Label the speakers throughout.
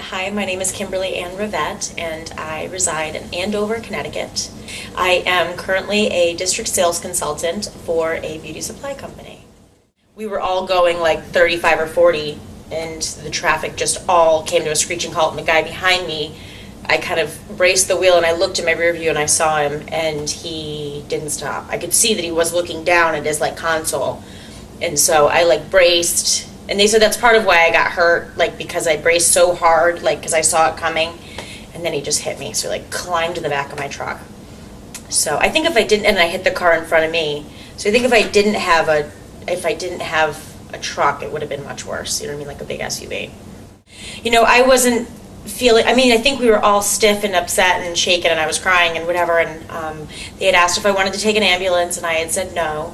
Speaker 1: Hi, my name is Kimberly Ann Rivette, and I reside in Andover, Connecticut. I am currently a district sales consultant for a beauty supply company. We were all going like 35 or 40, and the traffic just all came to a screeching halt, and the guy behind me, I kind of braced the wheel and I looked in my rear view and I saw him, and he didn't stop. I could see that he was looking down at his console, and so I braced. And they said that's part of why I got hurt, because I braced so hard, because I saw it coming, and then he just hit me. So climbed to the back of my truck. So I think if I didn't, and I hit the car in front of me. So I think if I didn't have a truck, it would have been much worse. You know what I mean, like a big SUV. I wasn't feeling. I think we were all stiff and upset and shaken, and I was crying and whatever. And they had asked if I wanted to take an ambulance, and I had said no.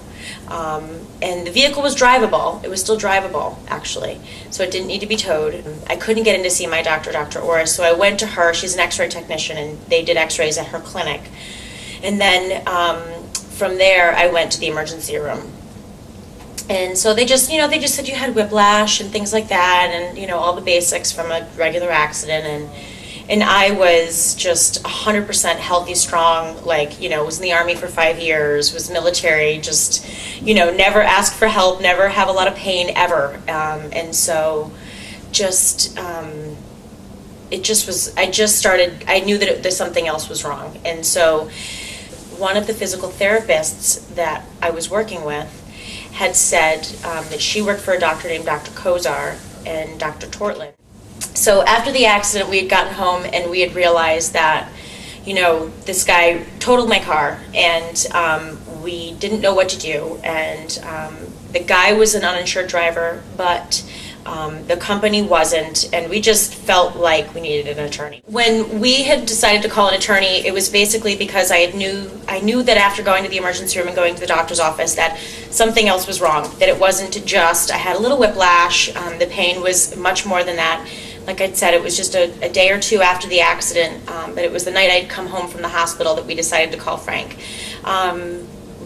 Speaker 1: And the vehicle was drivable. It was still drivable, actually. So it didn't need to be towed. I couldn't get in to see my doctor, Dr. Orris, so I went to her. She's an x-ray technician, and they did x-rays at her clinic. And then from there, I went to the emergency room. And so they just said you had whiplash and things like that, and, all the basics from a regular accident. And I was just 100% healthy, strong, was in the Army for 5 years, was military, just, never asked for help, never have a lot of pain ever. And so it just was, I knew that something else was wrong. And so one of the physical therapists that I was working with had said that she worked for a doctor named Dr. Kozar and Dr. Tortland. So after the accident, we had gotten home and we had realized that, this guy totaled my car, and we didn't know what to do. And the guy was an uninsured driver, but the company wasn't, and we just felt like we needed an attorney. When we had decided to call an attorney, it was basically because I knew that after going to the emergency room and going to the doctor's office that something else was wrong, that it wasn't just, I had a little whiplash, the pain was much more than that. Like I'd said, it was just a day or two after the accident, but it was the night I'd come home from the hospital that we decided to call Frank.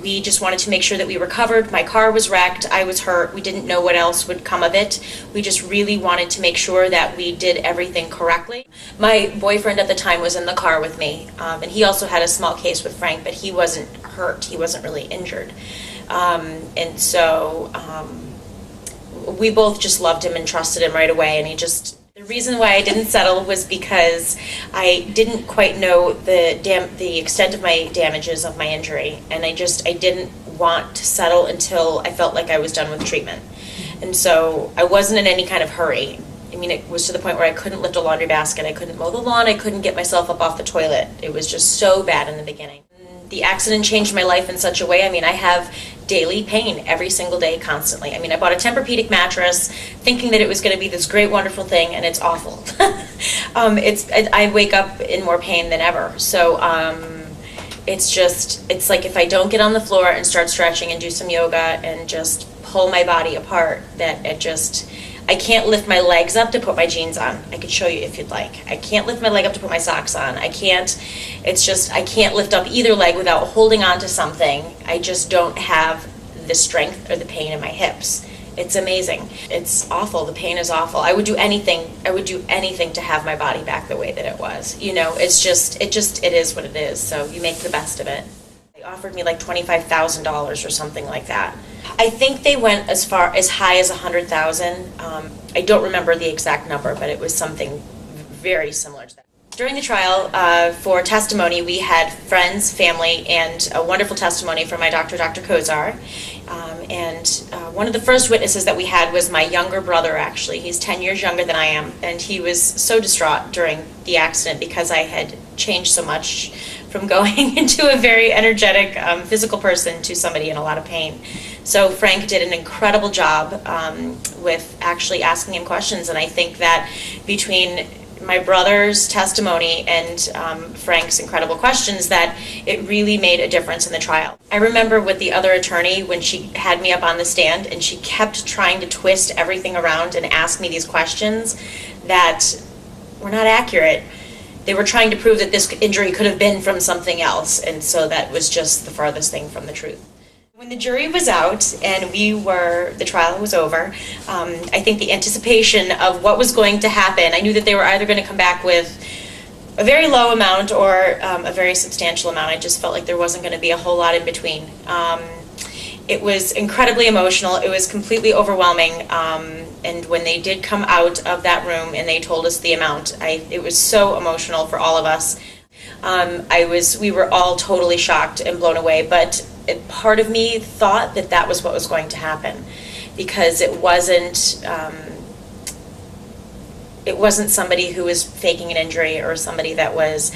Speaker 1: We just wanted to make sure that we recovered. My car was wrecked. I was hurt. We didn't know what else would come of it. We just really wanted to make sure that we did everything correctly. My boyfriend at the time was in the car with me, and he also had a small case with Frank, but he wasn't hurt. He wasn't really injured. And so we both just loved him and trusted him right away, and the reason why I didn't settle was because I didn't quite know the extent of my damages of my injury, and I didn't want to settle until I felt like I was done with treatment. And so I wasn't in any kind of hurry. It was to the point where I couldn't lift a laundry basket, I couldn't mow the lawn, I couldn't get myself up off the toilet. It was just so bad in the beginning. The accident changed my life in such a way. I have daily pain every single day, constantly. I bought a Tempur-Pedic mattress thinking that it was going to be this great, wonderful thing, and it's awful. I wake up in more pain than ever. So it's like if I don't get on the floor and start stretching and do some yoga and just pull my body apart, that I can't lift my legs up to put my jeans on. I could show you if you'd like. I can't lift my leg up to put my socks on. I can't lift up either leg without holding on to something. I just don't have the strength or the pain in my hips. It's amazing. It's awful. The pain is awful. I would do anything to have my body back the way that it was. It is what it is. So you make the best of it. They offered me $25,000 or something like that. I think they went as high as $100,000. I don't remember the exact number, but it was something very similar to that. During the trial for testimony, we had friends, family, and a wonderful testimony from my doctor, Dr. Kozar. One of the first witnesses that we had was my younger brother, actually. He's 10 years younger than I am, and he was so distraught during the accident because I had changed so much from going into a very energetic physical person to somebody in a lot of pain. So Frank did an incredible job with actually asking him questions, and I think that between my brother's testimony and Frank's incredible questions, that it really made a difference in the trial. I remember with the other attorney when she had me up on the stand and she kept trying to twist everything around and ask me these questions that were not accurate. They were trying to prove that this injury could have been from something else, and so that was just the farthest thing from the truth. When the jury was out and the trial was over, I think the anticipation of what was going to happen, I knew that they were either going to come back with a very low amount or a very substantial amount. I just felt like there wasn't going to be a whole lot in between. It was incredibly emotional. It was completely overwhelming. And when they did come out of that room and they told us the amount, it was so emotional for all of us. We were all totally shocked and blown away, but part of me thought that that was what was going to happen, because it wasn't somebody who was faking an injury or somebody that was,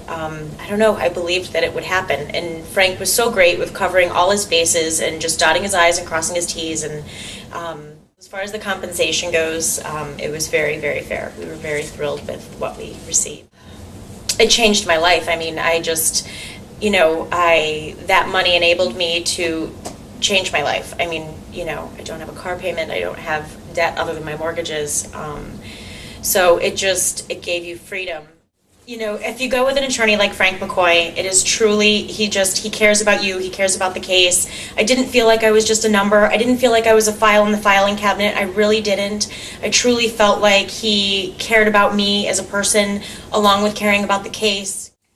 Speaker 1: I don't know, I believed that it would happen. And Frank was so great with covering all his bases and just dotting his I's and crossing his T's. And as far as the compensation goes, it was very, very fair. We were very thrilled with what we received. It changed my life. I mean, that money enabled me to change my life. I mean, I don't have a car payment. I don't have debt other than my mortgages. So it gave you freedom. If you go with an attorney like Frank McCoy, it is truly, he cares about you, he cares about the case. I didn't feel like I was just a number. I didn't feel like I was a file in the filing cabinet. I really didn't. I truly felt like he cared about me as a person, along with caring about the case.